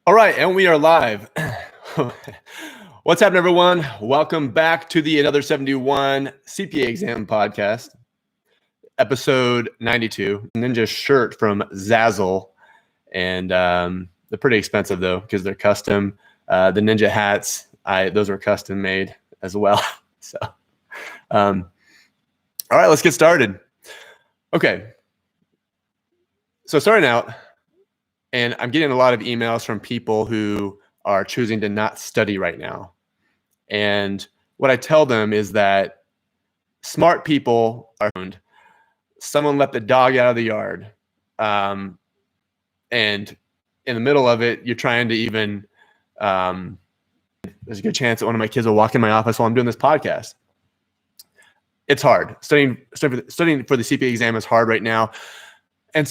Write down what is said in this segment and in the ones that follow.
All right, and we are live. What's happening, everyone? Welcome back to the Another71 CPA Exam Podcast, episode 92. Ninja shirt from Zazzle, and they're pretty expensive though because they're custom. The Ninja hats, those are custom made as well. So, all right, let's get started. Okay, so starting out. And I'm getting a lot of emails from people who are choosing to not study right now. And what I tell them is that smart people are owned. Someone let the dog out of the yard. And in the middle of it, you're trying to even, there's a good chance that one of my kids will walk in my office while I'm doing this podcast. It's hard. Studying for the CPA exam is hard right now. And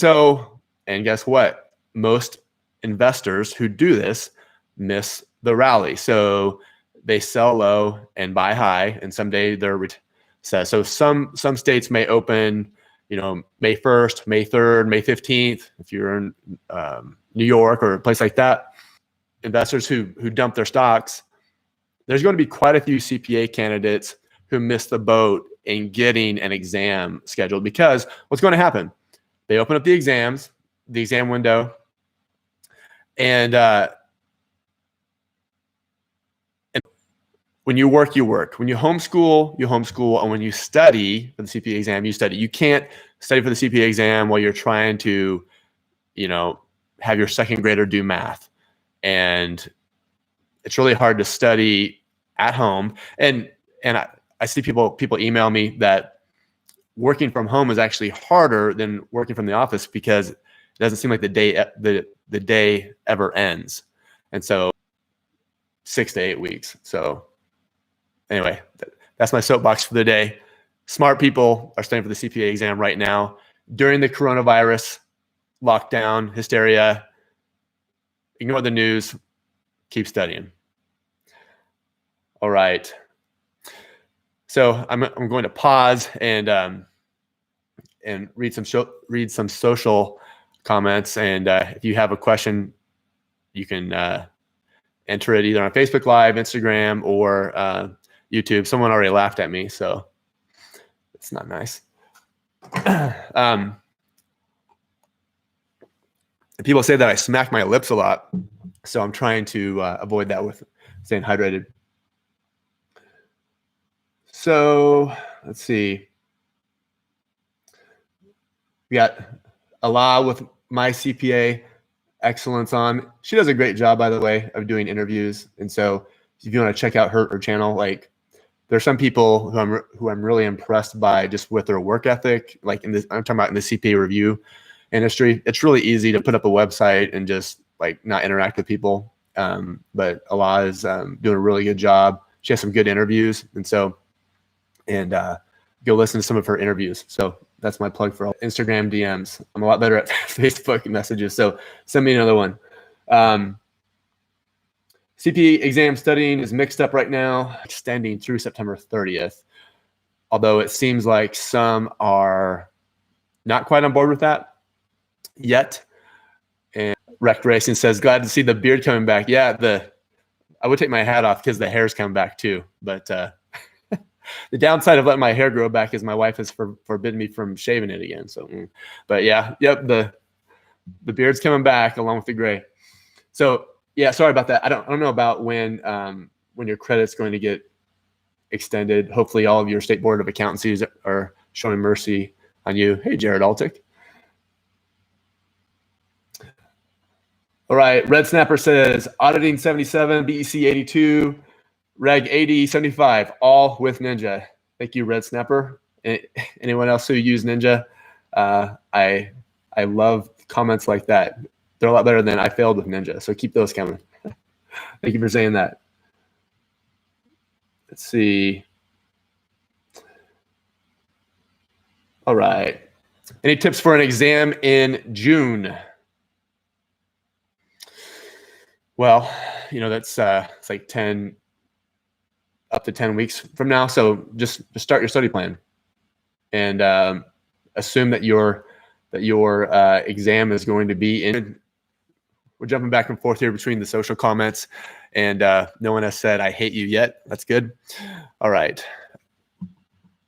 guess what? Most investors who do this miss the rally. So they sell low and buy high, and someday they're so some states may open, May 1st, May 3rd, May 15th. If you're in New York or a place like that, investors who dump their stocks, there's going to be quite a few CPA candidates who miss the boat in getting an exam scheduled, because what's going to happen? They open up the exam window. And when you work, you work. When you homeschool, you homeschool. And when you study for the CPA exam, you study. You can't study for the CPA exam while you're trying to, have your second grader do math. And it's really hard to study at home. And I see people email me that working from home is actually harder than working from the office because it doesn't seem like the day ever ends. And so 6 to 8 weeks. So anyway, that's my soapbox for the day. Smart people are studying for the CPA exam right now during the coronavirus lockdown hysteria. Ignore the news, keep studying. All right. So I'm going to pause and read some social comments, and if you have a question, you can enter it either on Facebook Live, Instagram, or YouTube. Someone already laughed at me, so it's not nice. People say that I smack my lips a lot, so I'm trying to avoid that with staying hydrated. So let's see. We got Ala with My CPA Excellence on. She does a great job, by the way, of doing interviews. And so if you want to check out her channel, like there's some people who I'm really impressed by just with their work ethic. Like I'm talking about in the CPA review industry. It's really easy to put up a website and just like not interact with people. But Ala is doing a really good job. She has some good interviews. And go listen to some of her interviews. So that's my plug for Instagram DMs. I'm a lot better at Facebook messages, so send me another one. CPA exam studying is mixed up right now, extending through September 30th, although it seems like some are not quite on board with that yet. And Wrecked Racing says, glad to see the beard coming back. Yeah, I would take my hat off because the hair's coming back too, but the downside of letting my hair grow back is my wife has forbidden me from shaving it again. So, but yeah, yep, the beard's coming back along with the gray. So yeah, sorry about that. I don't know about when your credit's going to get extended. Hopefully, all of your state board of accountancies are showing mercy on you. Hey, Jared Altick. All right, Red Snapper says auditing 77, BEC 82. Reg 80, 75, all with Ninja. Thank you, Red Snapper. Anyone else who use Ninja? I love comments like that. They're a lot better than I failed with Ninja, so keep those coming. Thank you for saying that. Let's see. All right. Any tips for an exam in June? Well, that's it's like up to 10 weeks from now. So just start your study plan and assume that your exam is going to be in we're jumping back and forth here between the social comments, and no one has said I hate you yet. That's good. All right.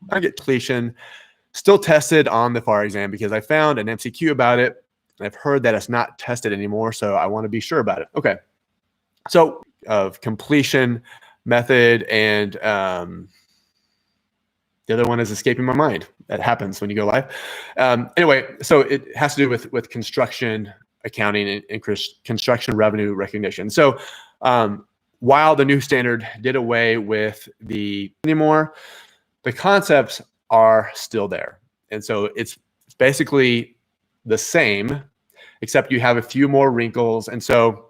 I get completion still tested on the FAR exam because I found an MCQ about it. And I've heard that it's not tested anymore, so I want to be sure about it. Okay. So of completion method, and the other one is escaping my mind. That happens when you go live. Anyway, so it has to do with construction accounting and construction revenue recognition. So while the new standard did away with the anymore, the concepts are still there. And so it's basically the same, except you have a few more wrinkles. And so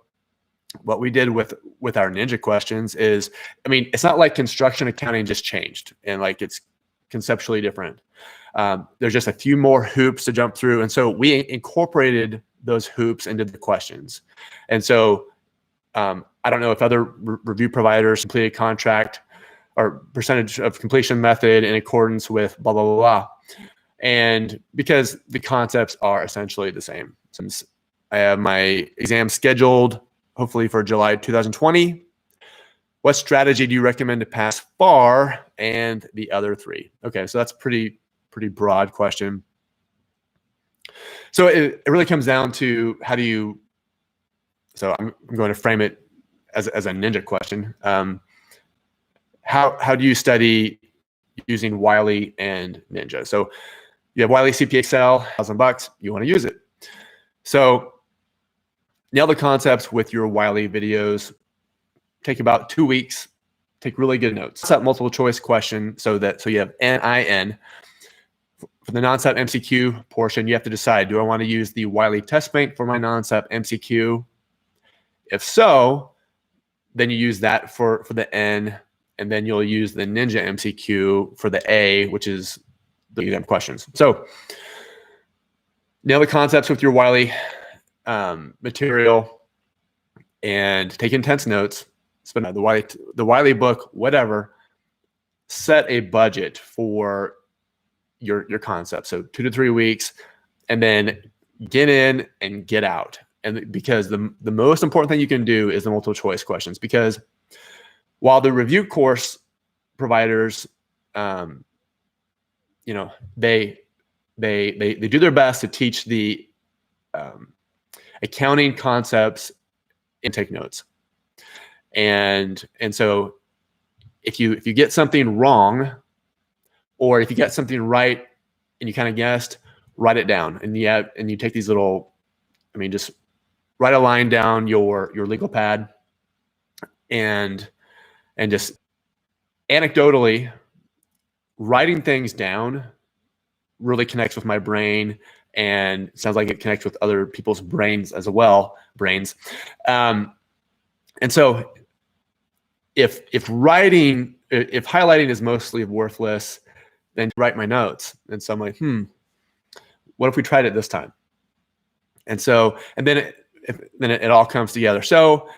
what we did with our ninja questions is, I mean, it's not like construction accounting just changed and like it's conceptually different. There's just a few more hoops to jump through. And so we incorporated those hoops into the questions. And so I don't know if other review providers completed contract or percentage of completion method in accordance with blah, blah, blah, blah. And because the concepts are essentially the same. Since I have my exam scheduled, hopefully for July 2020, what strategy do you recommend to pass FAR and the other three? Okay, so that's pretty broad question. So it really comes down to how do you, so I'm going to frame it as a ninja question. How do you study using Wiley and Ninja? So you have Wiley CPA Excel, $1,000, you want to use it. So nail the concepts with your Wiley videos. Take about 2 weeks. Take really good notes. Set multiple choice question so you have NIN. For the non-SEP MCQ portion, you have to decide, do I want to use the Wiley test bank for my non-SEP MCQ? If so, then you use that for the N, and then you'll use the Ninja MCQ for the A, which is the exam questions. So nail the concepts with your Wiley material and take intense notes. Spend the Wiley book, whatever. Set a budget for your concept. So 2 to 3 weeks, and then get in and get out. And because the most important thing you can do is the multiple choice questions, because while the review course providers, they do their best to teach the accounting concepts and take notes. And so if you get something wrong, or if you get something right and you kind of guessed, write it down. And you take these little, just write a line down your legal pad, and just anecdotally writing things down really connects with my brain, and sounds like it connects with other people's brains as well. And so if highlighting is mostly worthless, then write my notes. And so I'm like, what if we tried it this time? And then it all comes together. So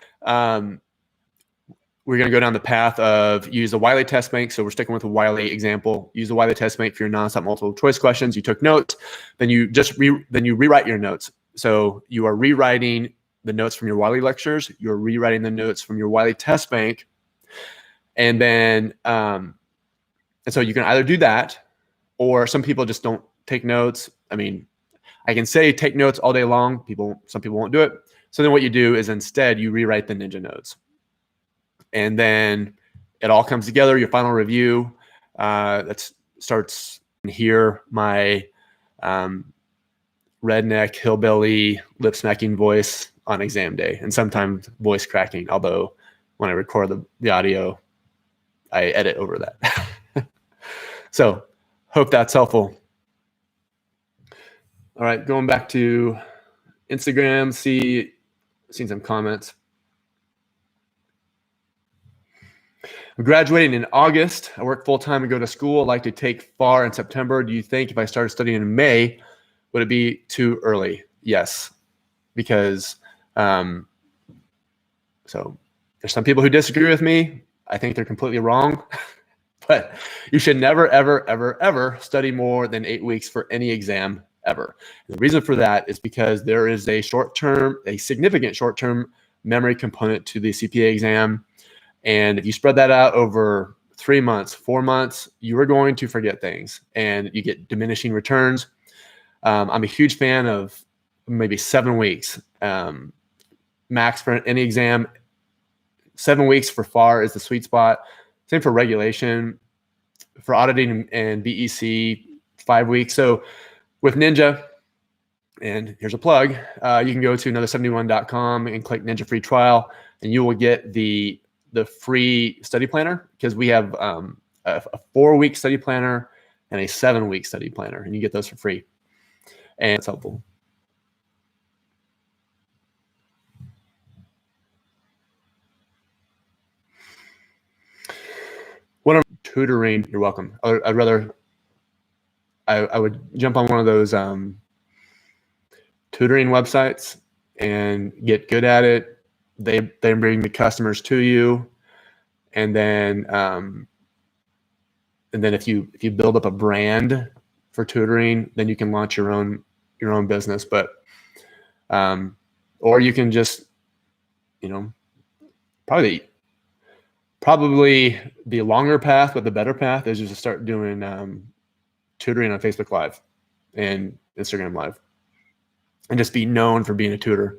we're going to go down the path of use the Wiley test bank. So we're sticking with the Wiley example. Use the Wiley test bank for your non-stop multiple choice questions. You took notes, then you rewrite your notes. So you are rewriting the notes from your Wiley lectures. You're rewriting the notes from your Wiley test bank, and then and so you can either do that, or some people just don't take notes. I can say take notes all day long. Some people won't do it. So then what you do is instead you rewrite the Ninja notes. And then it all comes together, your final review. That starts here, my redneck, hillbilly, lip-smacking voice on exam day, and sometimes voice cracking, although when I record the audio, I edit over that. So hope that's helpful. All right, going back to Instagram, seen some comments. I'm graduating in August. I work full-time and go to school. I'd like to take FAR in September. Do you think if I started studying in May, would it be too early? Yes, because so there's some people who disagree with me. I think they're completely wrong. But you should never, ever, ever, ever study more than 8 weeks for any exam ever. And the reason for that is because there is a significant short-term memory component to the CPA exam. And if you spread that out over 3 months, 4 months, you are going to forget things and you get diminishing returns. I'm a huge fan of maybe 7 weeks. Max for any exam, 7 weeks for FAR is the sweet spot. Same for regulation. For auditing and BEC, 5 weeks. So with Ninja, and here's a plug, you can go to Another71.com and click Ninja free trial, and you will get the free study planner, because we have a 4-week study planner and a 7-week study planner, and you get those for free. And it's helpful. What I'm tutoring, you're welcome. I would jump on one of those tutoring websites and get good at it. They bring the customers to you, and then if you build up a brand for tutoring, then you can launch your own business. But or you can just, probably the longer path, but the better path is just to start doing tutoring on Facebook Live and Instagram Live, and just be known for being a tutor.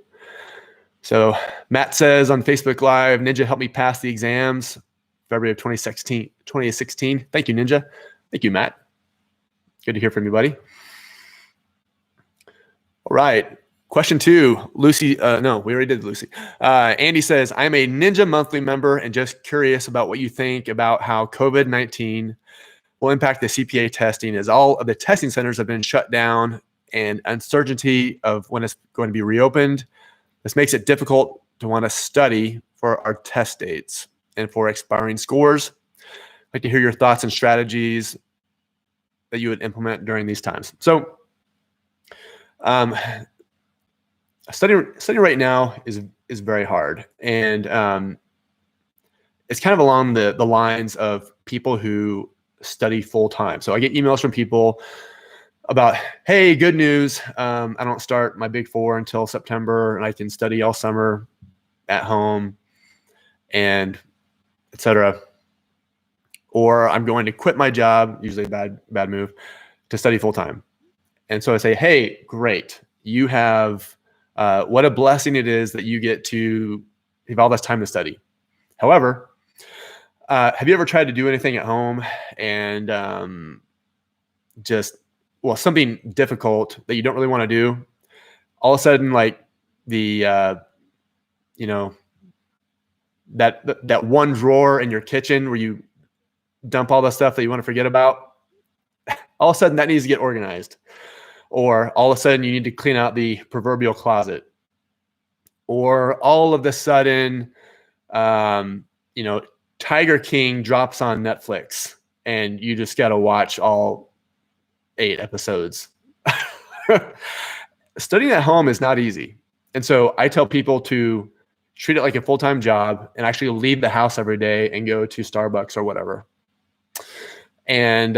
So Matt says on Facebook Live, Ninja helped me pass the exams February of 2016. Thank you, Ninja. Thank you, Matt. Good to hear from you, buddy. All right. Question 2, Lucy. No, we already did Lucy. Andy says, I'm a Ninja monthly member and just curious about what you think about how COVID-19 will impact the CPA testing, as all of the testing centers have been shut down and uncertainty of when it's going to be reopened. This makes it difficult to want to study for our test dates and for expiring scores. I'd like to hear your thoughts and strategies that you would implement during these times. So, studying right now is very hard, and it's kind of along the lines of people who study full time. So I get emails from people about, hey, good news, I don't start my Big Four until September, and I can study all summer at home, and etc. Or I'm going to quit my job, usually a bad move, to study full time. And so I say, hey, great, you have what a blessing it is that you get to have all this time to study. However, have you ever tried to do anything at home and something difficult that you don't really want to do? All of a sudden, like that one drawer in your kitchen where you dump all the stuff that you want to forget about, all of a sudden that needs to get organized. Or all of a sudden you need to clean out the proverbial closet. Or all of a sudden, Tiger King drops on Netflix and you just got to watch all 8 episodes. Studying at home is not easy. And so I tell people to treat it like a full-time job and actually leave the house every day and go to Starbucks or whatever. And,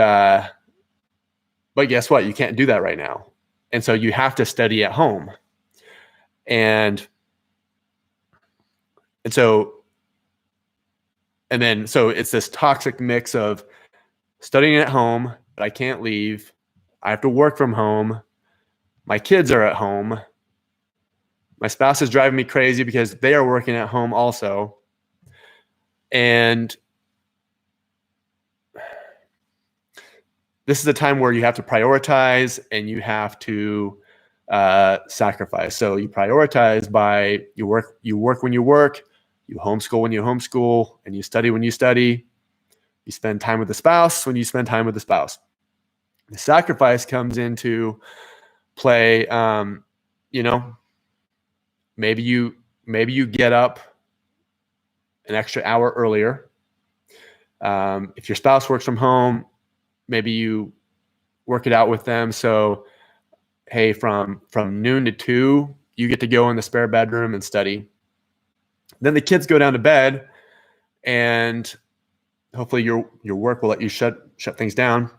but guess what? You can't do that right now. And so you have to study at home. So it's this toxic mix of studying at home, but I can't leave. I have to work from home. My kids are at home. My spouse is driving me crazy because they are working at home also. And this is a time where you have to prioritize and you have to sacrifice. So you prioritize by you work when you work, you homeschool when you homeschool, and you study when you study. You spend time with the spouse when you spend time with the spouse. The sacrifice comes into play. Maybe you get up an extra hour earlier. If your spouse works from home, maybe you work it out with them. So, hey, from noon to 2, you get to go in the spare bedroom and study. Then the kids go down to bed, and hopefully your work will let you shut things down.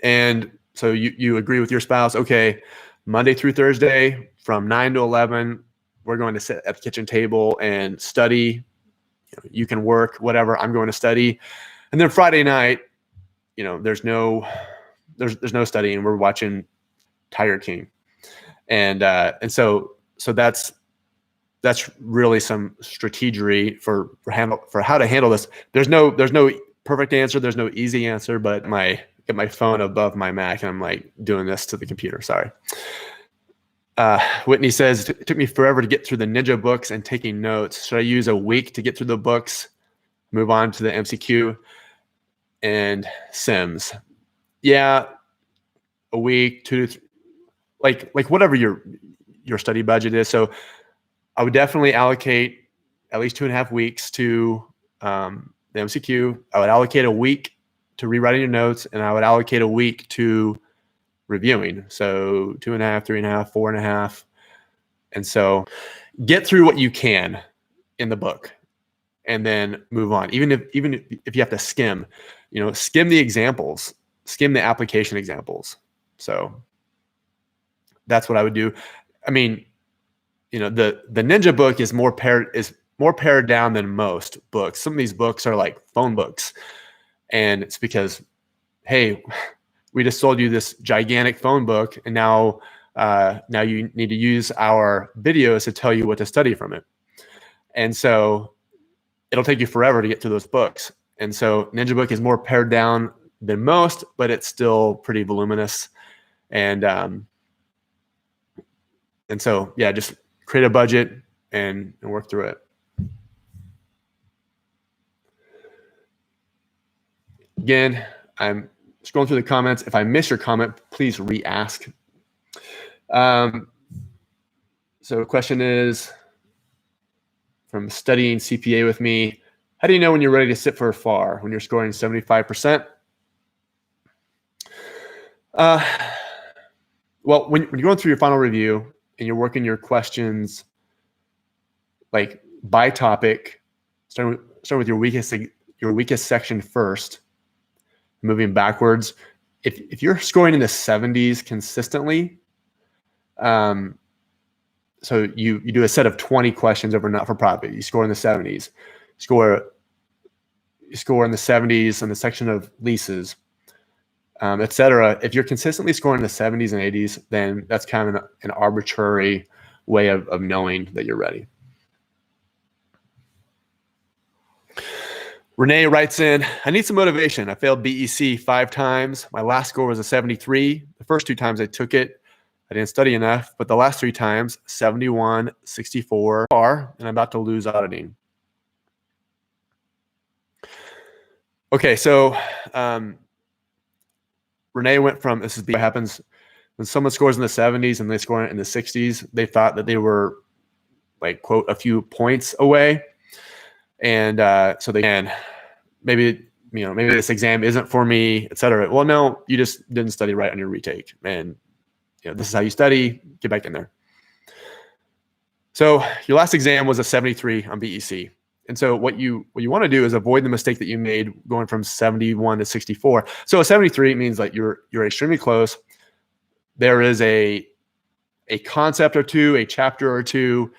And So you agree with your spouse, okay, Monday through Thursday from 9 to 11, we're going to sit at the kitchen table and study. You can work, whatever, I'm going to study. And then Friday night, there's no studying. We're watching Tiger King. And so that's really some strategy for how to handle this. There's no perfect answer. There's no easy answer, but get my phone above my Mac and I'm like doing this to the computer. Sorry. Whitney says, it took me forever to get through the Ninja books and taking notes. Should I use a week to get through the books, move on to the MCQ and Sims? Yeah, a week, 2 to 3, like whatever your study budget is. So I would definitely allocate at least 2.5 weeks to the MCQ. I would allocate a week to rewriting your notes, and I would allocate a week to reviewing. So 2.5, 3.5, 4.5. And so get through what you can in the book and then move on. Even if you have to skim the examples, skim the application examples. So that's what I would do. I mean, the Ninja book is more pared down than most books. Some of these books are like phone books, and it's because, hey, we just sold you this gigantic phone book, and now you need to use our videos to tell you what to study from it. And so it'll take you forever to get through those books. And so Ninja book is more pared down than most, but it's still pretty voluminous. And so, yeah, just create a budget and work through it. Again, I'm scrolling through the comments. If I miss your comment, please re-ask. So the question is from studying CPA with me, how do you know when you're ready to sit for a FAR, when you're scoring 75%? Well, when you're going through your final review and you're working your questions like by topic, starting with your weakest section first, moving backwards. If you're scoring in the 70s consistently, so you do a set of 20 questions over not-for-profit, you score in the 70s, you score in the 70s in the section of leases, et cetera. If you're consistently scoring in the 70s and 80s, then that's kind of an arbitrary way of knowing that you're ready. Renee writes in, I need some motivation. I failed BEC 5 times. My last score was a 73. The first 2 times I took it, I didn't study enough, but the last 3 times, 71, 64, and I'm about to lose auditing. Okay, so Renee went from, this is what happens when someone scores in the 70s and they score in the 60s, they thought that they were like, quote, a few points away. And so they can, maybe this exam isn't for me, et cetera. Well, no, you just didn't study right on your retake. And this is how you study, get back in there. So your last exam was a 73 on BEC. And so what you want to do is avoid the mistake that you made going from 71 to 64. So a 73 means that you're extremely close. There is a concept or two, a chapter or two,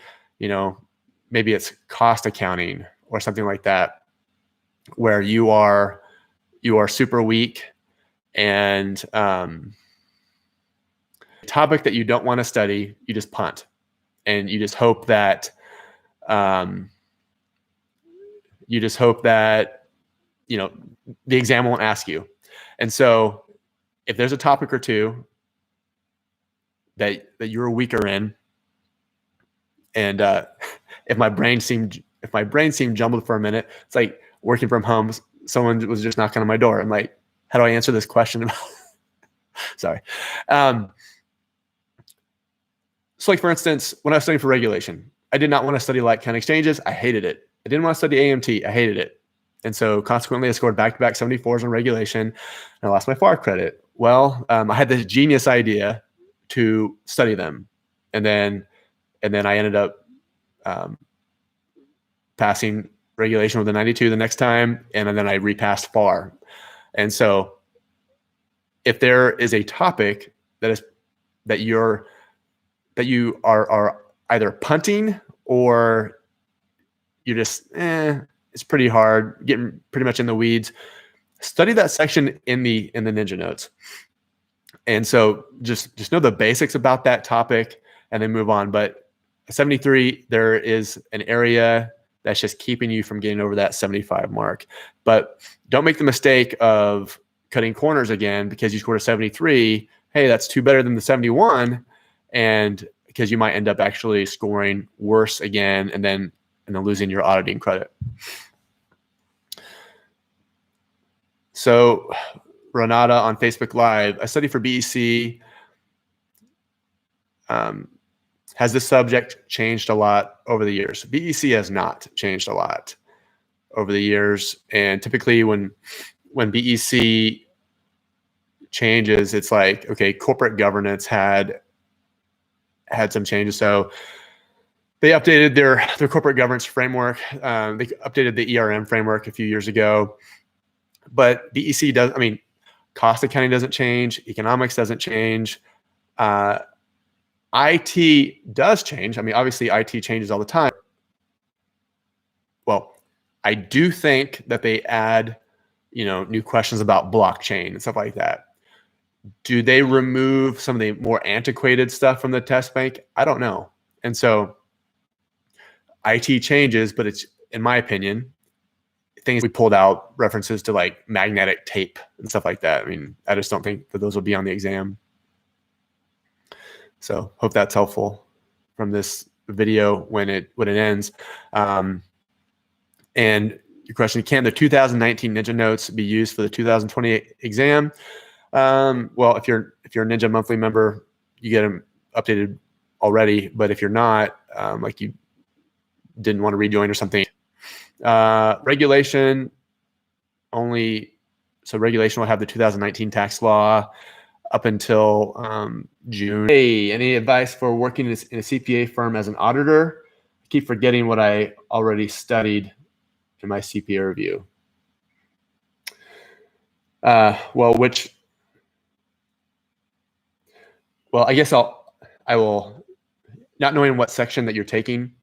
maybe it's cost accounting or something like that, where you are super weak, and topic that you don't want to study, you just punt, and you just hope that the exam won't ask you. And so if there's a topic or two that you're weaker in, and if my brain seemed jumbled for a minute, it's like working from home, someone was just knocking on my door. I'm like, how do I answer this question? Sorry. So like, for instance, when I was studying for regulation, I did not want to study light count exchanges. I hated it. I didn't want to study AMT. I hated it. And so consequently, I scored back-to-back 74s on regulation, and I lost my FAR credit. Well, I had this genius idea to study them. And then I ended up passing regulation with a 92 the next time, and then I repassed FAR. And so if there is a topic that you are either punting or you're just, it's pretty hard, getting pretty much in the weeds, study that section in the Ninja notes. And so just know the basics about that topic and then move on. But 73, there is an area that's just keeping you from getting over that 75 mark. But don't make the mistake of cutting corners again because you scored a 73. Hey, that's two better than the 71. And because you might end up actually scoring worse again and then losing your auditing credit. So Renata on Facebook Live, I study for BEC. Has this subject changed a lot over the years? BEC has not changed a lot over the years. And typically when BEC changes, it's like, okay, corporate governance had some changes. So they updated their corporate governance framework. They updated the ERM framework a few years ago. But BEC does, cost accounting doesn't change. Economics doesn't change. IT does change. Obviously IT changes all the time. Well, I do think that they add, new questions about blockchain and stuff like that. Do they remove some of the more antiquated stuff from the test bank? I don't know. And so IT changes, but it's, in my opinion, things we pulled out, references to like magnetic tape and stuff like that. I just don't think that those will be on the exam. So hope that's helpful from this video when it ends. And your question, can the 2019 Ninja notes be used for the 2020 exam? Well, if you're a Ninja monthly member, you get them updated already. But if you're not, like you didn't want to rejoin or something, regulation only. So regulation will have the 2019 tax law up until June. Hey, any advice for working in a CPA firm as an auditor? I keep forgetting what I already studied in my CPA review. Well, I guess I will, not knowing what section that you're taking,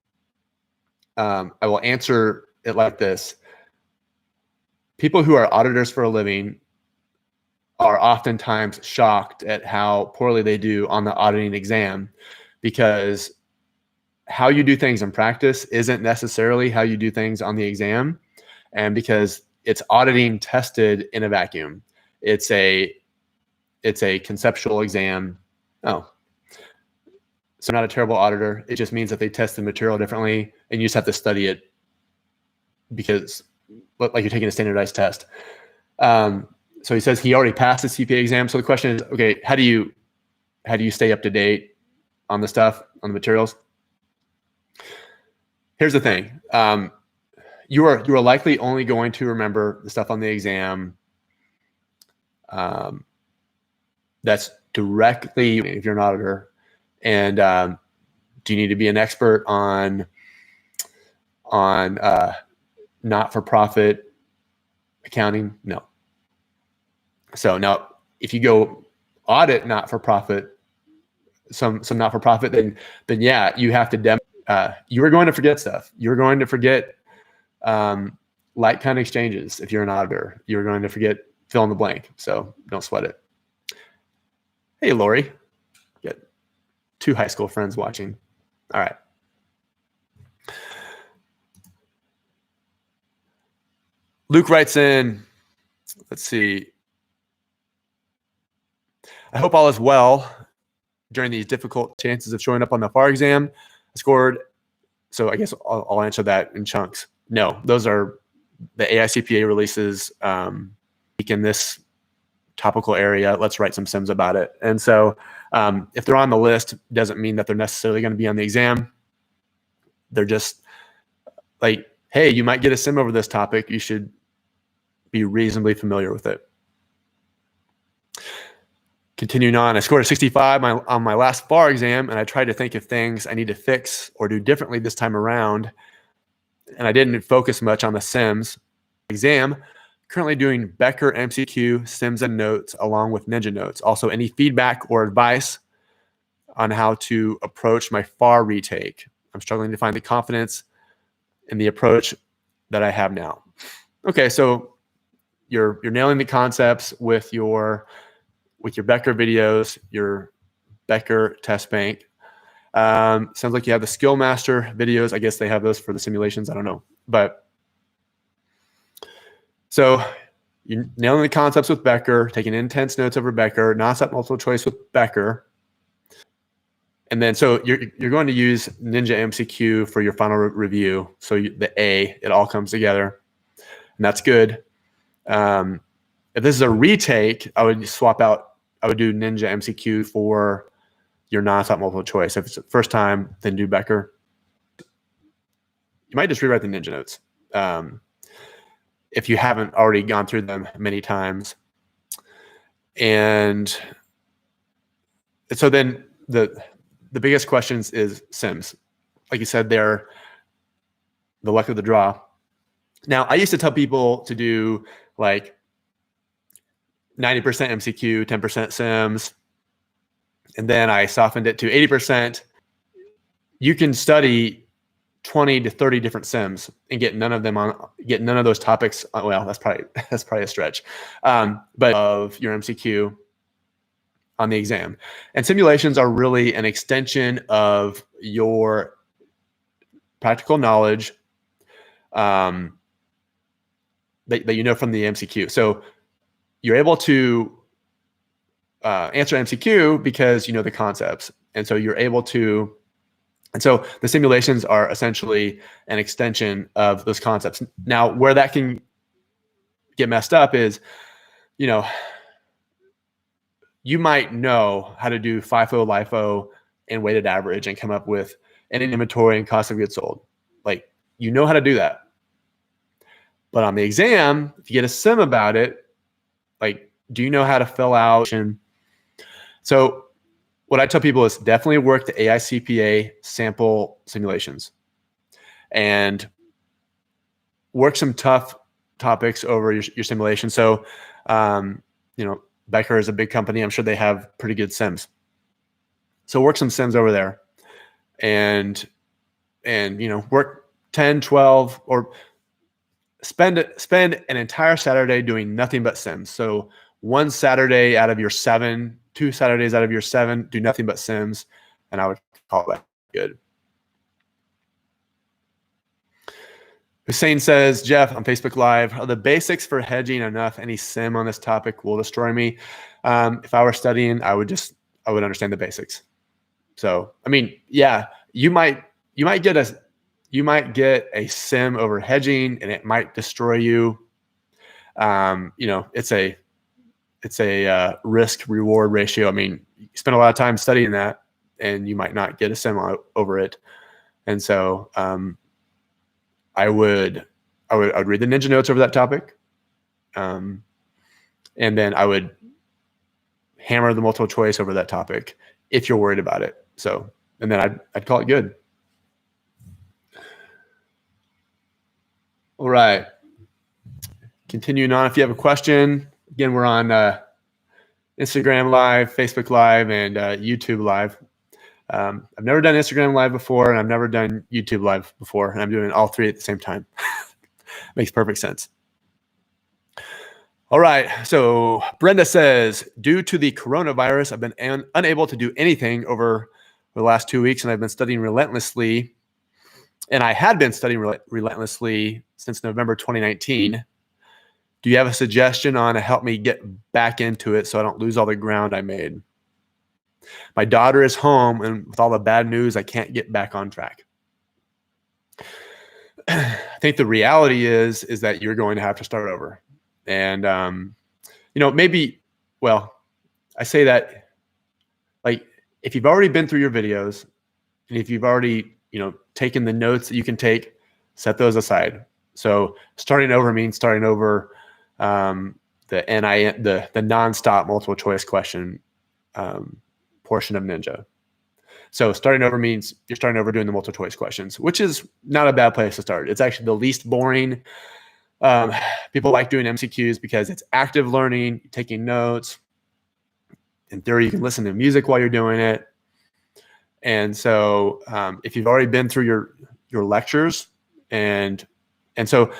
I will answer it like this. People who are auditors for a living are oftentimes shocked at how poorly they do on the auditing exam, because how you do things in practice isn't necessarily how you do things on the exam. And because it's auditing tested in a vacuum, it's a conceptual exam. Oh, so I'm not a terrible auditor. It just means that they test the material differently and you just have to study it because like you're taking a standardized test. So he says he already passed the CPA exam. So the question is, okay, how do you stay up to date on the stuff, on the materials? Here's the thing. You are likely only going to remember the stuff on the exam that's directly, if you're an auditor. And do you need to be an expert on not-for-profit accounting? No. So now, if you go audit not-for-profit, some not-for-profit, then yeah, you have to you are going to forget stuff. You're going to forget like-kind exchanges. If you're an auditor, you're going to forget fill in the blank. So don't sweat it. Hey, Lori, got 2 high school friends watching. All right. Luke writes in, let's see. I hope all is well during these difficult chances of showing up on the FAR exam. I scored, so I guess I'll answer that in chunks. No, those are the AICPA releases in this topical area. Let's write some sims about it. And so if they're on the list, doesn't mean that they're necessarily going to be on the exam. They're just like, hey, you might get a sim over this topic. You should be reasonably familiar with it. Continuing on, I scored a 65 on my last FAR exam, and I tried to think of things I need to fix or do differently this time around. And I didn't focus much on the sims exam. currently doing Becker MCQ, Sims and Notes, along with Ninja Notes. Also, any feedback or advice on how to approach my FAR retake. I'm struggling to find the confidence in the approach that I have now. Okay, so you're nailing the concepts with your Becker videos, your Becker test bank. Sounds like you have the Skill Master videos. I guess they have those for the simulations. I don't know. But so you're nailing the concepts with Becker, taking intense notes over Becker, nonstop multiple choice with Becker. And then so you're going to use Ninja MCQ for your final review. So the A, it all comes together. And that's good. If this is a retake, I would swap out, I would do Ninja MCQ for your nonstop multiple choice. If it's the first time, then do Becker. You might just rewrite the Ninja notes if you haven't already gone through them many times. And so then the biggest questions is Sims. Like you said, they're the luck of the draw. Now, I used to tell people to do like 90% MCQ, 10% Sims, and then I softened it to 80%. You can study 20 to 30 different Sims and get none of those topics. Well, that's probably a stretch, but of your MCQ on the exam. And simulations are really an extension of your practical knowledge that you know from the MCQ. So you're able to answer MCQ because you know the concepts. And so you're able to, and so the simulations are essentially an extension of those concepts. Now, where that can get messed up is, you know, you might know how to do FIFO, LIFO, and weighted average and come up with an inventory and cost of goods sold. Like, you know how to do that. But on the exam, if you get a sim about it, like, do you know how to fill out? So what I tell people is definitely work the AICPA sample simulations and work some tough topics over your simulation. So, you know, Becker is a big company. I'm sure they have pretty good sims. So work some sims over there and you know, work 10, 12, or spend an entire Saturday doing nothing but sims. So one Saturday out of your 7, 2 Saturdays out of your 7, do nothing but sims, and I would call that good. Hussein says, Jeff, on Facebook Live, are the basics for hedging enough? Any sim on this topic will destroy me. If I were studying, I would understand the basics. So, I mean, yeah, you might get a sim over hedging, and it might destroy you. You know, it's a risk reward ratio. I mean, you spend a lot of time studying that, and you might not get a sim over it. And so, I would read the Ninja notes over that topic, and then I would hammer the multiple choice over that topic if you're worried about it. So, and then I'd call it good. All right. Continuing on, if you have a question, again, we're on Instagram Live, Facebook Live, and YouTube Live. I've never done Instagram Live before, and I've never done YouTube Live before, and I'm doing all three at the same time. Makes perfect sense. All right. So Brenda says, due to the coronavirus, I've been unable to do anything over the last 2 weeks, and I've been studying relentlessly. And I had been studying relentlessly since November 2019. Do you have a suggestion on to help me get back into it so I don't lose all the ground I made? My daughter is home, and with all the bad news, I can't get back on track. I think the reality is that you're going to have to start over. And, you know, maybe, well, I say that, like, if you've already been through your videos, and if you've already, you know, taken the notes that you can take, set those aside. So starting over means starting over the nonstop multiple choice question portion of Ninja. So starting over means you're starting over doing the multiple choice questions, which is not a bad place to start. It's actually the least boring, People like doing MCQs because it's active learning, taking notes. In theory, you can listen to music while you're doing it. And so if you've already been through your lectures, and so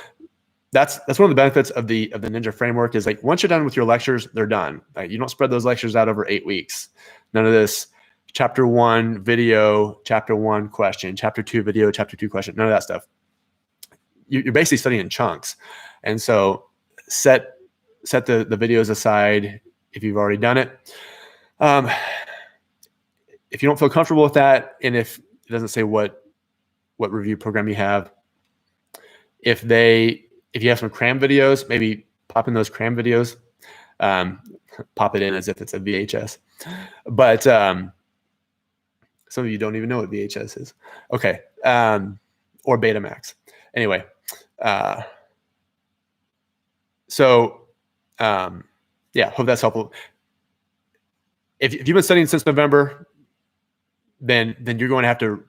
that's one of the benefits of the Ninja framework is like once you're done with your lectures, they're done. Like, you don't spread those lectures out over 8 weeks. None of this chapter 1 video, chapter 1 question, chapter 2 video, chapter 2 question, none of that stuff. You're basically studying in chunks. And so set the videos aside if you've already done it. If you don't feel comfortable with that, and if it doesn't say what review program you have, if you have some cram videos, maybe pop in those cram videos, pop it in as if it's a VHS. But some of you don't even know what VHS is. Okay. Or Betamax. Anyway. Yeah, hope that's helpful. If you've been studying since November, then you're going to have to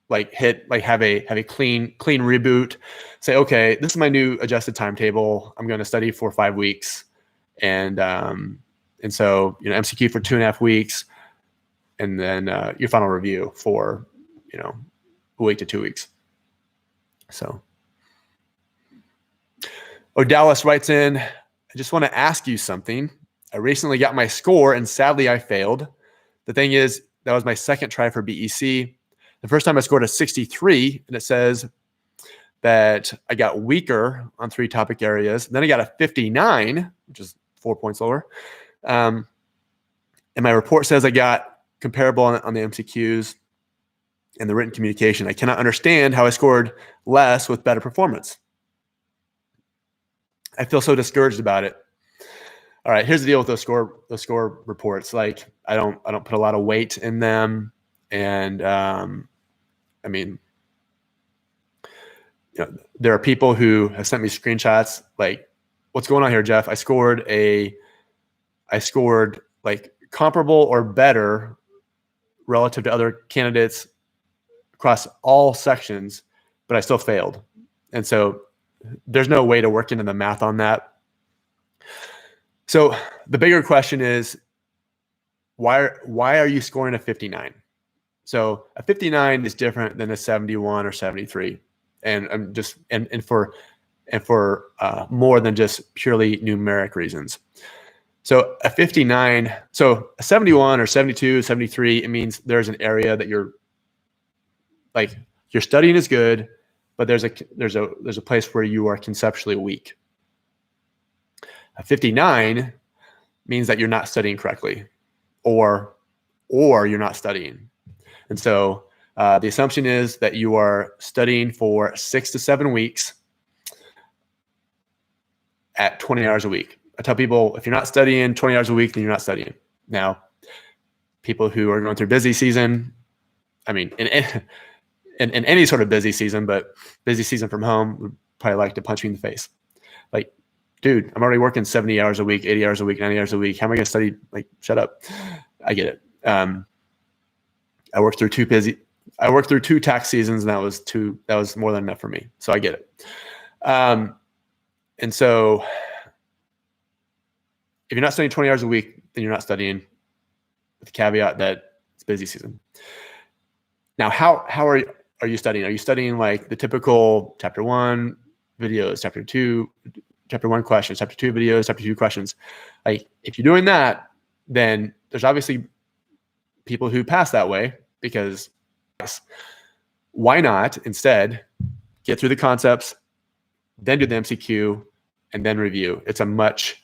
have a clean reboot. Say, okay, this is my new adjusted timetable. I'm going to study for 5 weeks, and so MCQ for 2.5 weeks, and then your final review for a week to 2 weeks. So, Dallas writes in, I just want to ask you something. I recently got my score, and sadly I failed. The thing is, that was my second try for BEC. The first time I scored a 63, and it says that I got weaker on 3 topic areas. And then I got a 59, which is 4 points lower. And my report says I got comparable on the MCQs and the written communication. I cannot understand how I scored less with better performance. I feel so discouraged about it. All right, here's the deal with those score reports. Like, I don't put a lot of weight in them, and I mean, there are people who have sent me screenshots like, "What's going on here, Jeff? I scored like comparable or better relative to other candidates across all sections, but I still failed." And so there's no way to work into the math on that. So the bigger question is, why are you scoring a 59? So a 59 is different than a 71 or 73, and for more than just purely numeric reasons. So a 59, so a 71 or 72, 73, it means there's an area that you're studying is good, but there's a place where you are conceptually weak. A 59 means that you're not studying correctly, or you're not studying. And so the assumption is that you are studying for 6 to 7 weeks at 20 hours a week. I tell people, if you're not studying 20 hours a week, then you're not studying. Now, people who are going through busy season, I mean, in any sort of busy season, but busy season from home, would probably like to punch me in the face. Like, dude, I'm already working 70 hours a week, 80 hours a week, 90 hours a week. How am I going to study? Like, shut up. I get it. I worked through 2 tax seasons, and that was more than enough for me. So I get it. And so if you're not studying 20 hours a week, then you're not studying, with the caveat that it's busy season. Now, how are you studying? Are you studying like the typical chapter 1 videos, chapter 2, chapter 1 questions, chapter 2 videos, chapter 2 questions? Like, if you're doing that, then there's obviously people who pass that way, because why not instead get through the concepts, then do the MCQ, and then review? It's a much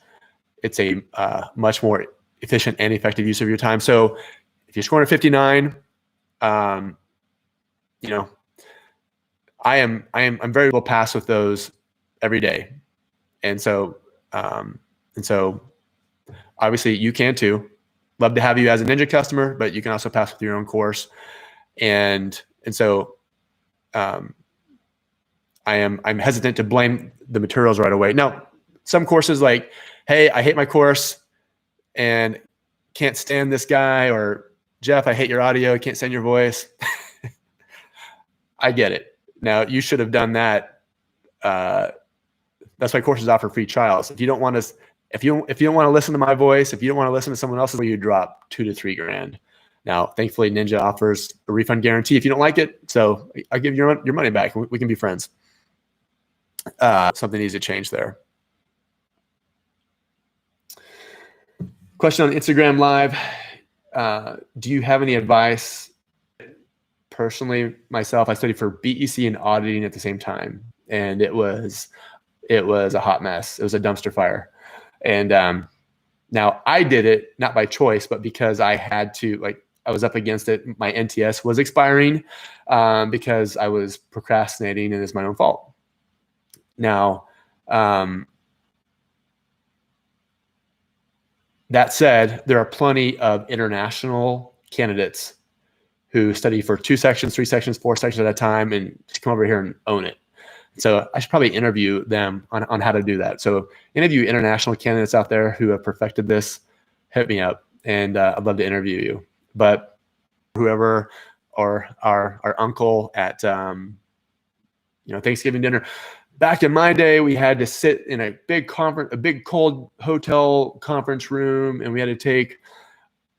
more efficient and effective use of your time. So if you're scoring a 59, I'm very well pass with those every day. And so obviously you can too. Love to have you as a Ninja customer, but you can also pass with your own course. And so I'm hesitant to blame the materials right away. Now, some courses like, hey, I hate my course and can't stand this guy, or Jeff, I hate your audio, can't stand your voice. I get it. Now, you should have done that That's why courses offer free trials. If you don't want to, if you don't want to listen to my voice, if you don't want to listen to someone else's, you drop $2,000 to $3,000. Now, thankfully, Ninja offers a refund guarantee if you don't like it. So I'll give you your money back. We can be friends. Something needs to change there. Question on Instagram Live. Do you have any advice? Personally, myself, I studied for BEC and auditing at the same time. And it was a hot mess. It was a dumpster fire. And now I did it not by choice, but because I had to, like, I was up against it. My NTS was expiring because I was procrastinating, and it's my own fault. Now, that said, there are plenty of international candidates who study for 2 sections, 3 sections, 4 sections at a time, and just come over here and own it. So I should probably interview them on how to do that. So interview international candidates out there who have perfected this, hit me up, and I'd love to interview you. But whoever, or our uncle at Thanksgiving dinner, back in my day, we had to sit in a big cold hotel conference room, and we had to take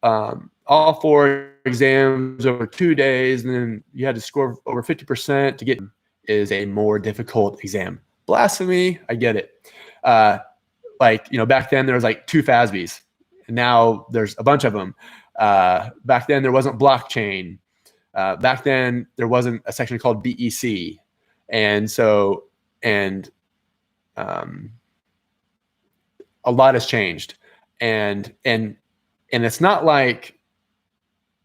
all 4 exams over 2 days, and then you had to score over 50% to get. Is a more difficult exam. Blasphemy, I get it. Back then there was like 2 FASBs, and now there's a bunch of them. Back then there wasn't blockchain. Back then there wasn't a section called BEC, and a lot has changed, and it's not like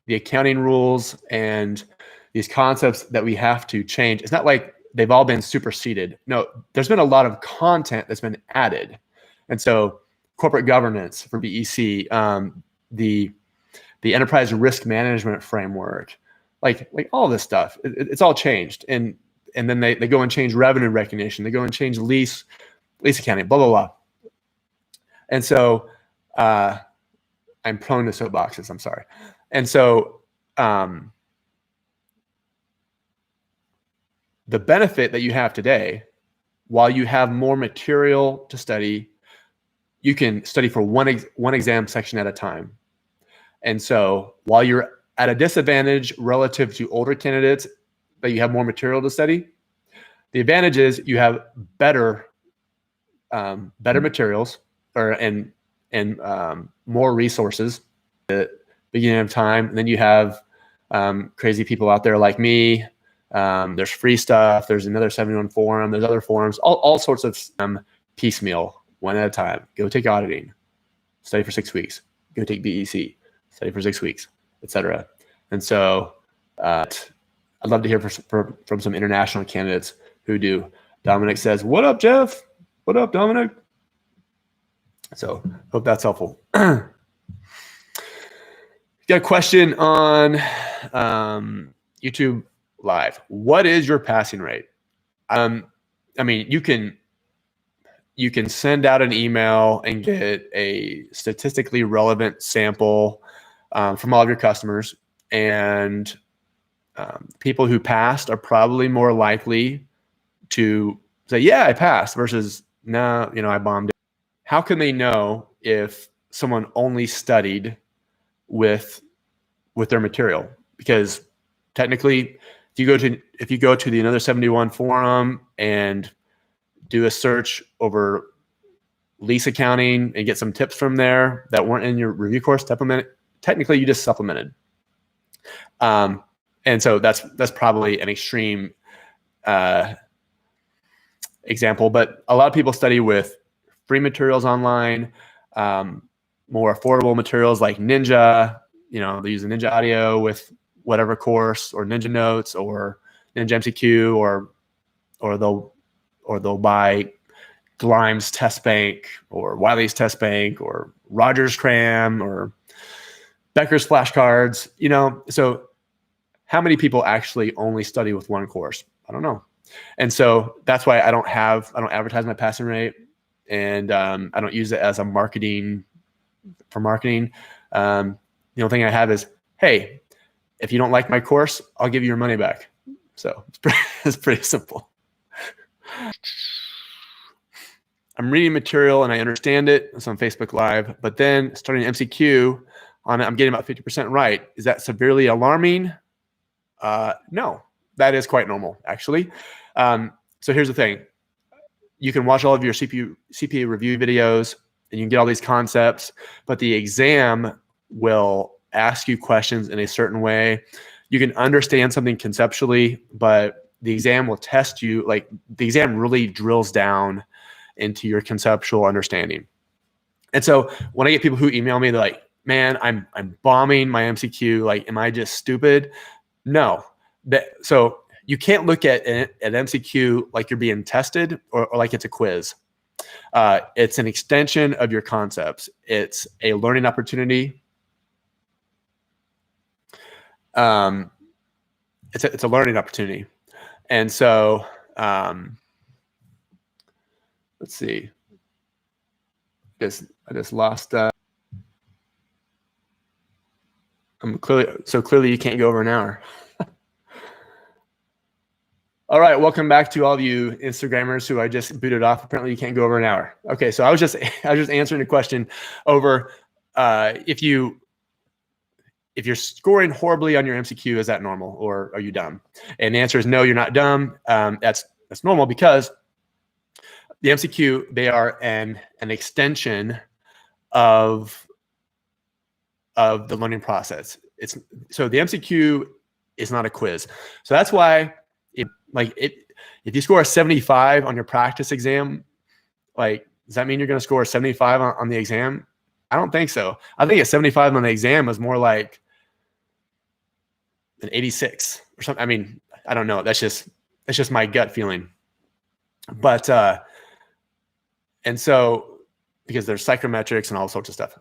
the accounting rules and these concepts that we have to change. It's not like they've all been superseded. No, there's been a lot of content that's been added. And so corporate governance for BEC, the enterprise risk management framework, like all this stuff, it's all changed. And then they go and change revenue recognition. They go and change lease accounting, blah, blah, blah. And so I'm prone to soapboxes, I'm sorry. And so the benefit that you have today, while you have more material to study, you can study for one exam section at a time. And so while you're at a disadvantage relative to older candidates that you have more material to study, the advantage is you have better materials and more resources at the beginning of time. And then you have crazy people out there like me. There's free stuff. There's Another71 forum. There's other forums, all sorts of piecemeal, one at a time. Go take auditing, study for 6 weeks. Go take BEC, study for 6 weeks, etc. And so I'd love to hear from some international candidates who do. Dominic says, "What up, Jeff? What up, Dominic?" So hope that's helpful. Got a question on YouTube Live. What is your passing rate? I mean, you can send out an email and get a statistically relevant sample from all of your customers, and people who passed are probably more likely to say, "Yeah, I passed," versus, "No, I bombed it." How can they know if someone only studied with their material? Because technically, if you go to the Another71 forum and do a search over lease accounting and get some tips from there that weren't in your review course, technically you just supplemented. And so that's probably an extreme example, but a lot of people study with free materials online, more affordable materials like Ninja. They use a Ninja Audio with whatever course, or Ninja Notes, or Ninja MCQ, or they'll buy Glime's Test Bank, or Wiley's Test Bank, or Rogers Cram, or Becker's flashcards. So how many people actually only study with one course? I don't know. And so that's why I don't advertise my passing rate, and I don't use it as for marketing. The only thing I have is, hey, if you don't like my course, I'll give you your money back. So it's pretty simple. I'm reading material and I understand it. It's on Facebook Live, but then starting an MCQ on it, I'm getting about 50% right. Is that severely alarming? No, that is quite normal, actually. So here's the thing. You can watch all of your CPA review videos and you can get all these concepts, but the exam will ask you questions in a certain way. You can understand something conceptually, but the exam will test you. Like the exam really drills down into your conceptual understanding. And so when I get people who email me, they're like, man, I'm bombing my MCQ. Like, am I just stupid? No. So you can't look at an MCQ like you're being tested or like it's a quiz. It's an extension of your concepts. It's a learning opportunity. It's a learning opportunity. And so let's see. I just lost. Clearly you can't go over an hour. All right, welcome back to all of you Instagrammers who I just booted off. Apparently you can't go over an hour. Okay, so I was just answering a question over if you're scoring horribly on your MCQ, is that normal or are you dumb? And the answer is no, you're not dumb. That's normal because the MCQ, they are an extension of the learning process. So the MCQ is not a quiz. So that's why if you score a 75 on your practice exam, like, does that mean you're going to score a 75 on the exam? I don't think so. I think a 75 on the exam is more like an 86 or something. I mean, I don't know. That's just my gut feeling. But, and so, because there's psychometrics and all sorts of stuff.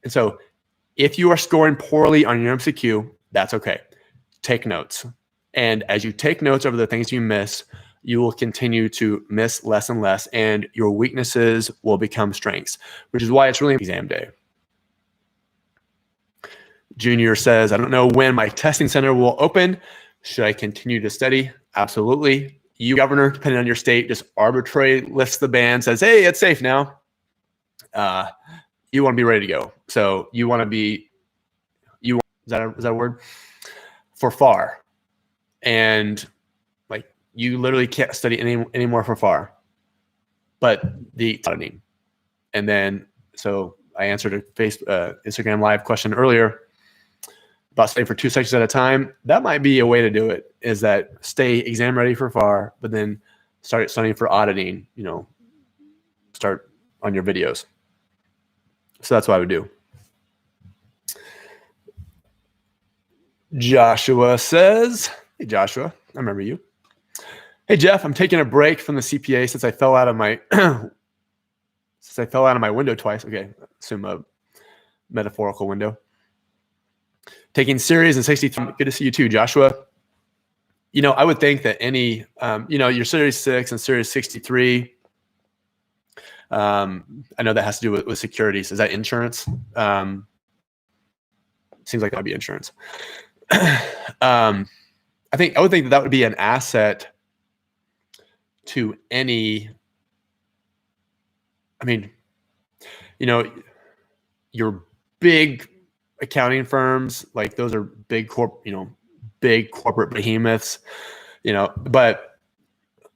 And so if you are scoring poorly on your MCQ, that's okay. Take notes. And as you take notes over the things you miss, you will continue to miss less and less, and your weaknesses will become strengths, which is why it's really exam day. Junior says, I don't know when my testing center will open. Should I continue to study? Absolutely. You, governor, depending on your state, just arbitrarily lifts the ban, says, hey, it's safe now. You want to be ready to go. So you want to be, is that a word? For FAR. And like you literally can't study anymore for FAR, but the auditing. And then, so I answered a Instagram live question earlier about studying for 2 sections at a time. That might be a way to do it, is that stay exam ready for FAR, but then start studying for auditing, start on your videos. So that's what I would do. Joshua says, hey, Joshua, I remember you. Hey, Jeff, I'm taking a break from the CPA since I fell out of my window twice. Okay, assume a metaphorical window. Taking series and 63. Good to see you too, Joshua. I would think that any, your series 6 and series 63. I know that has to do with securities. Is that insurance? Seems like that would be insurance. I would think that would be an asset to any. I mean, your big accounting firms, like those are big corporate behemoths, but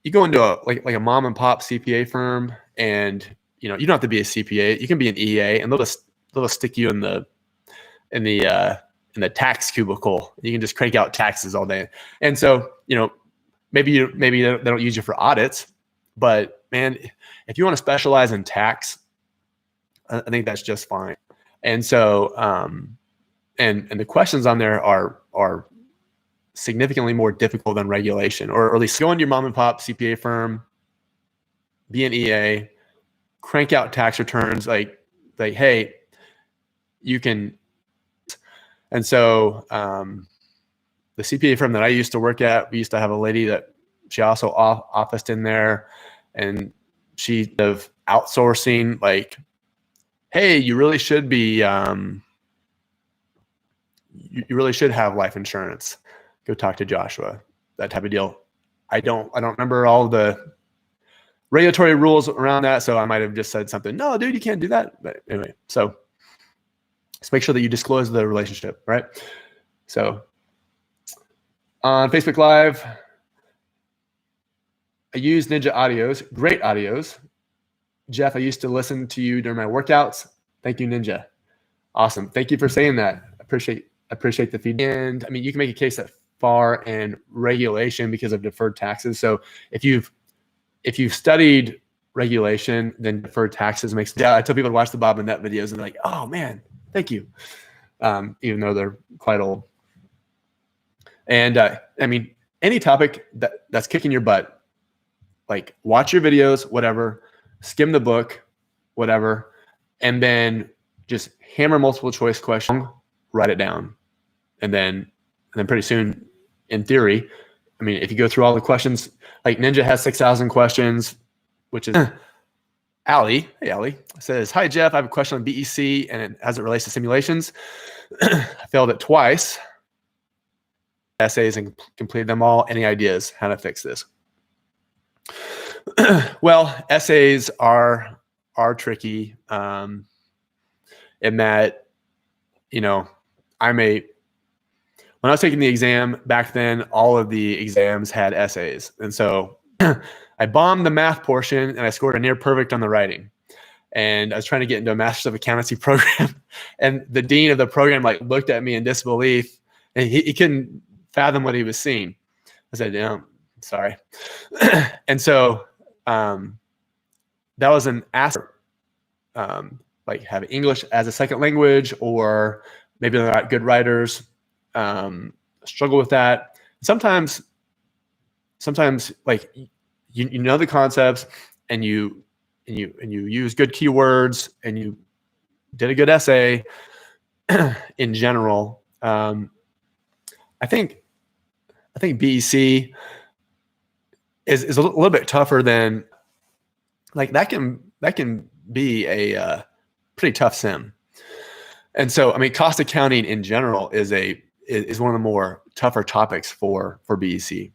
you go into a mom and pop CPA firm, and you don't have to be a CPA. You can be an EA, and they'll just stick you in the tax cubicle. You can just crank out taxes all day. And so, maybe they don't use you for audits, but man, if you want to specialize in tax, I think that's just fine. And so, and the questions on there are significantly more difficult than regulation, or at least go into your mom and pop CPA firm, be an EA, crank out tax returns, like, hey, you can. And so the CPA firm that I used to work at, we used to have a lady that she also officed in there, and she of outsourcing, like, hey, you really should be, you really should have life insurance. Go talk to Joshua, that type of deal. I don't remember all the regulatory rules around that. So I might have just said something, no, dude, you can't do that. But anyway, so just make sure that you disclose the relationship, right? So on Facebook Live, I use Ninja Audios, great audios. Jeff, I used to listen to you during my workouts. Thank you, Ninja. Awesome. Thank you for saying that. Appreciate the feedback. And I mean, you can make a case that FAR and regulation because of deferred taxes. So if you've studied regulation, then deferred taxes makes. Yeah, I tell people to watch the Bob and Net videos and they're like, oh man, thank you. Even though they're quite old. And I mean, any topic that's kicking your butt, like watch your videos, whatever, skim the book, whatever, and then just hammer multiple choice question, write it down. And then pretty soon, in theory, I mean, if you go through all the questions, like Ninja has 6,000 questions, which is Allie. Hey, Allie says, hi, Jeff. I have a question on BEC and as it relates to simulations. I failed it twice. Essays and completed them all. Any ideas how to fix this? Well, essays are tricky in that, you know, when I was taking the exam back then, all of the exams had essays. And so I bombed the math portion and I scored a near perfect on the writing. And I was trying to get into a Master's of Accountancy program. And the dean of the program like looked at me in disbelief and he couldn't fathom what he was seeing. I said, no, sorry. And so that was an aspect, like have English as a second language, or maybe they're not good writers, struggle with that. Sometimes like you know the concepts and you use good keywords and you did a good essay in general. I think BEC is a little bit tougher than, like, that can be a pretty tough sim. And so, I mean, cost accounting in general is one of the more tougher topics for BEC.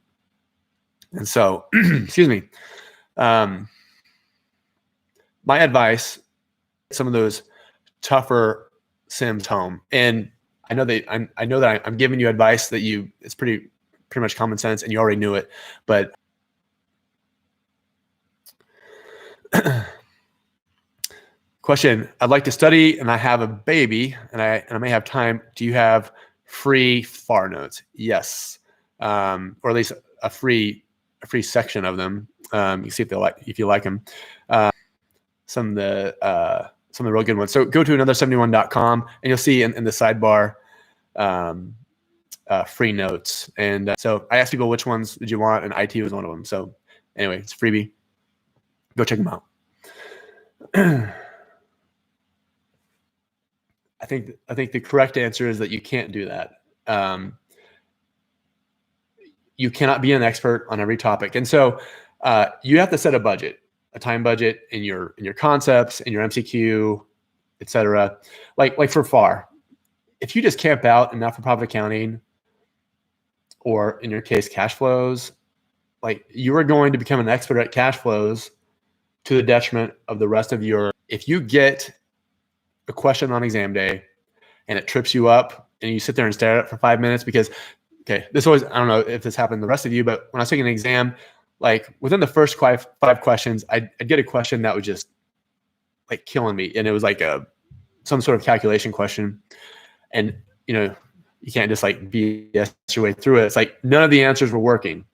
And so, excuse me, my advice, some of those tougher sims home. And I know that I'm giving you advice that it's pretty much common sense and you already knew it, but question, I'd like to study and I have a baby and I may have time. Do you have free FAR notes? Yes. Or at least a free section of them. You can see if you like them. Some of the real good ones. So go to Another71.com and you'll see in the sidebar free notes. And so I asked people which ones did you want, and IT was one of them. So anyway, it's a freebie. Go check them out. I think the correct answer is that you can't do that. You cannot be an expert on every topic, and so you have to set a budget, a time budget in your concepts, in your MCQ, etc. Like for FAR, if you just camp out in not-for-profit accounting, or in your case, cash flows, like you are going to become an expert at cash flows to the detriment of the rest of your. If you get a question on exam day and it trips you up and you sit there and stare at it for 5 minutes because, okay, this always, I don't know if this happened to the rest of you, but when I was taking an exam, like within the first five questions, I'd get a question that was just like killing me. And it was like some sort of calculation question. And, you can't just like BS your way through it. It's like none of the answers were working.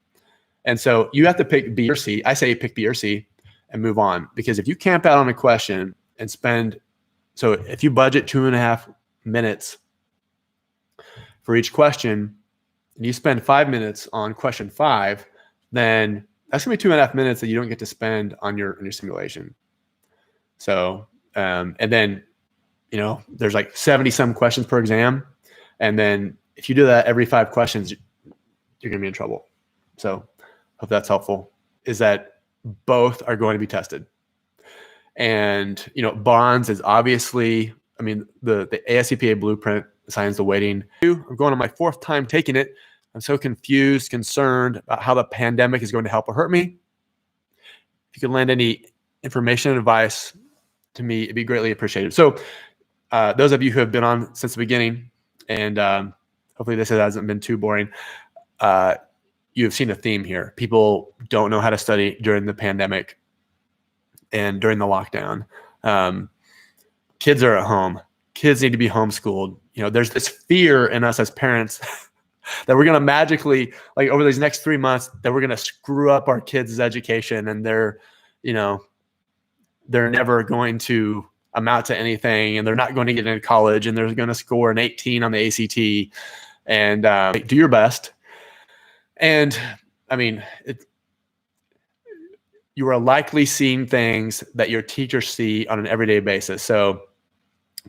And so you have to pick B or C. I say pick B or C and move on, because if you camp out on a question and so if you budget 2.5 minutes for each question and you spend 5 minutes on question 5, then that's gonna be 2.5 minutes that you don't get to spend on your simulation. So, and then, there's like 70 some questions per exam. And then if you do that every 5 questions, you're gonna be in trouble. So hope that's helpful, is that both are going to be tested. And, bonds is obviously, I mean, the ASCPA blueprint assigns the weighting. I'm going on my 4th time taking it. I'm so confused, concerned about how the pandemic is going to help or hurt me. if you could lend any information and advice to me, it'd be greatly appreciated. So those of you who have been on since the beginning, and hopefully this hasn't been too boring, you've seen a theme here. People don't know how to study during the pandemic and during the lockdown. Kids are at home. Kids need to be homeschooled. There's this fear in us as parents that we're going to magically, like over these next 3 months, that we're going to screw up our kids' education, and they're never going to amount to anything, and they're not going to get into college, and they're going to score an 18 on the ACT, and do your best. And I mean, you are likely seeing things that your teachers see on an everyday basis. So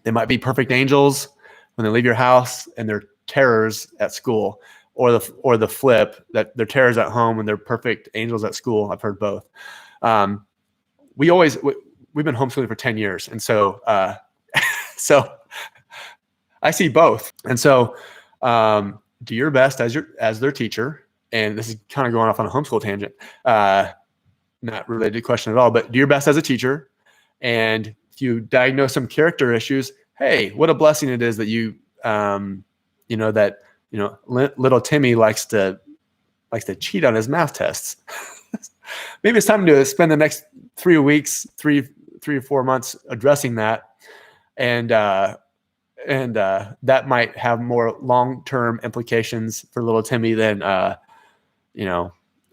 they might be perfect angels when they leave your house, and they're terrors at school, or the flip, that they're terrors at home and they're perfect angels at school. I've heard both. We've been homeschooling for 10 years. And so, so I see both. And so, do your best as their teacher. And this is kind of going off on a homeschool tangent, not related to the question at all, but do your best as a teacher. And if you diagnose some character issues, hey, what a blessing it is that little Timmy likes to cheat on his math tests. Maybe it's time to spend the next 3 weeks, three or 4 months addressing that. And that might have more long-term implications for little Timmy than,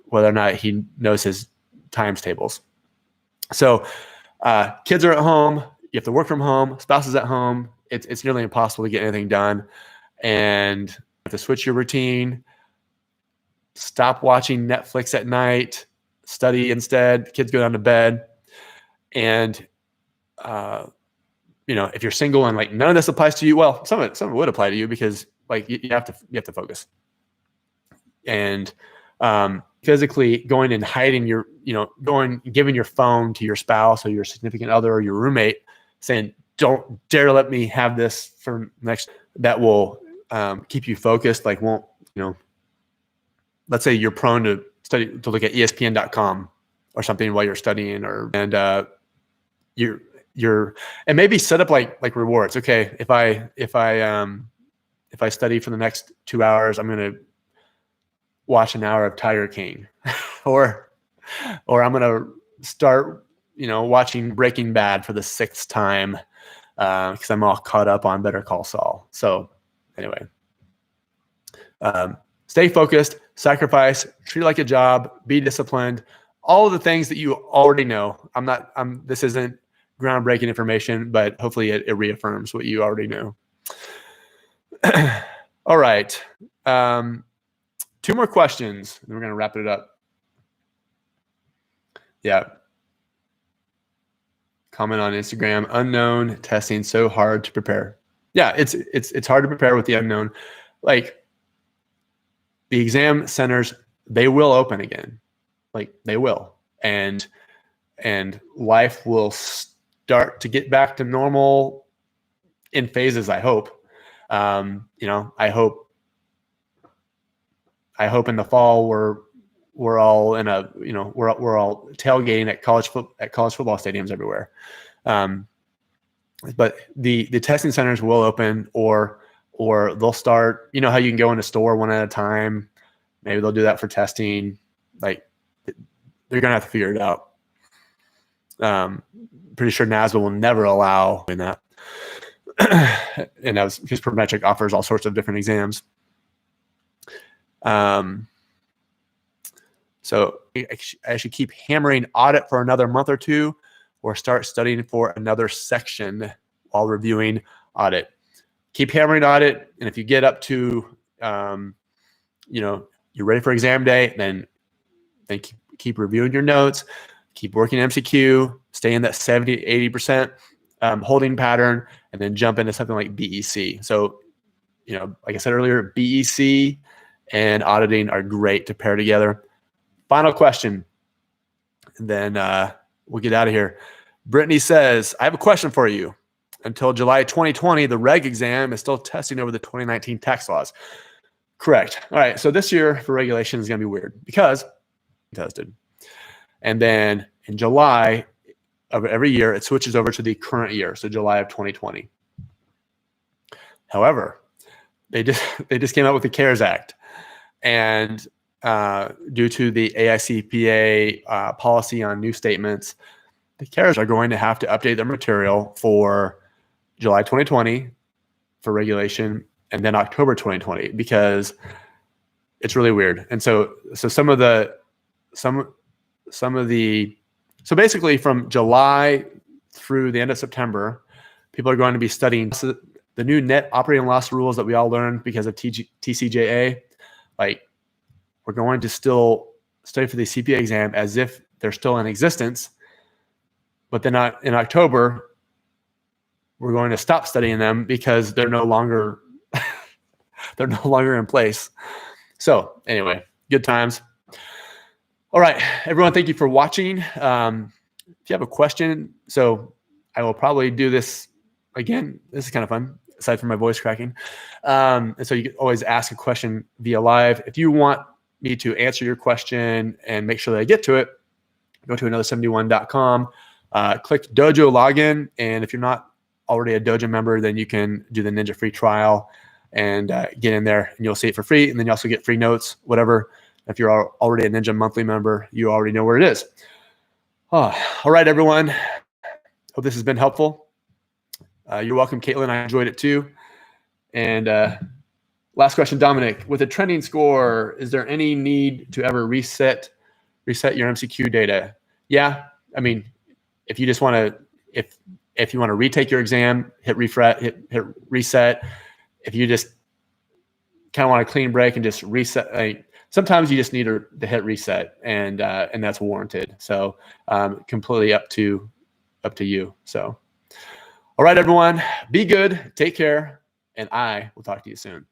whether or not he knows his times tables. So kids are at home. You have to work from home. Spouse is at home. It's nearly impossible to get anything done. And you have to switch your routine. Stop watching Netflix at night. Study instead. Kids go down to bed. And if you're single and like none of this applies to you, well, some of it would apply to you, because like you have to focus. And physically going and hiding giving your phone to your spouse or your significant other or your roommate, saying, "Don't dare let me have this for next." That will keep you focused. Like, let's say you're prone to look at ESPN.com or something while you're studying, and maybe set up like rewards. Okay, if I study for the next 2 hours, I'm going to watch an hour of Tiger King, or I'm going to start watching Breaking Bad for the 6th time because I'm all caught up on Better Call Saul. So anyway, stay focused, sacrifice, treat it like a job, be disciplined. All of the things that you already know. This isn't groundbreaking information, but hopefully it reaffirms what you already know. All right. 2 more questions, and we're going to wrap it up. Yeah. Comment on Instagram: unknown testing so hard to prepare. Yeah, it's hard to prepare with the unknown. Like, the exam centers, they will open again. Like, they will. And life will start to get back to normal in phases, I hope. I hope in the fall we're all in we're all tailgating at college football stadiums everywhere. But the testing centers will open, or they'll start. You know how you can go in a store one at a time. Maybe they'll do that for testing. Like, they're gonna have to figure it out. Pretty sure NASBA will never allow doing that. And that was because Prometric offers all sorts of different exams. So I should keep hammering audit for another month or 2, or start studying for another section while reviewing audit. Keep hammering audit, and if you get up to, you're ready for exam day, then keep reviewing your notes, keep working MCQ, stay in that 70 to 80% holding pattern, and then jump into something like BEC. So, like I said earlier, BEC and auditing are great to pair together. Final question, and then we'll get out of here. Brittany says, I have a question for you. Until July 2020, the reg exam is still testing over the 2019 tax laws. Correct. All right. So this year for regulation is going to be weird because tested. And then in July of every year, it switches over to the current year, so July of 2020. However, they just came out with the CARES Act, and due to the AICPA policy on new statements, the CARES are going to have to update their material for July 2020 for regulation, and then October 2020, because it's really weird. And so basically from July through the end of September, people are going to be studying the new net operating loss rules that we all learned because of TCJA. Like, we're going to still study for the CPA exam as if they're still in existence, but then in October, we're going to stop studying them because they're no longer in place. So anyway, good times. All right, everyone, thank you for watching. If you have a question, so I will probably do this again. This is kind of fun, aside from my voice cracking. And so you can always ask a question via live. If you want me to answer your question and make sure that I get to it, go to Another71.com, click Dojo login. And if you're not already a Dojo member, then you can do the Ninja free trial and get in there, and you'll see it for free. And then you also get free notes, whatever. If you're already a Ninja monthly member, you already know where it is. Oh, all right, everyone. Hope this has been helpful. You're welcome, Caitlin. I enjoyed it too. And last question, Dominic. With a trending score, is there any need to ever reset your MCQ data? Yeah, I mean, if you just want to, if you want to retake your exam, hit reset. If you just kind of want a clean break and just reset, sometimes you just need to hit reset, and that's warranted. So completely up to you. So, all right, everyone, be good, take care, and I will talk to you soon.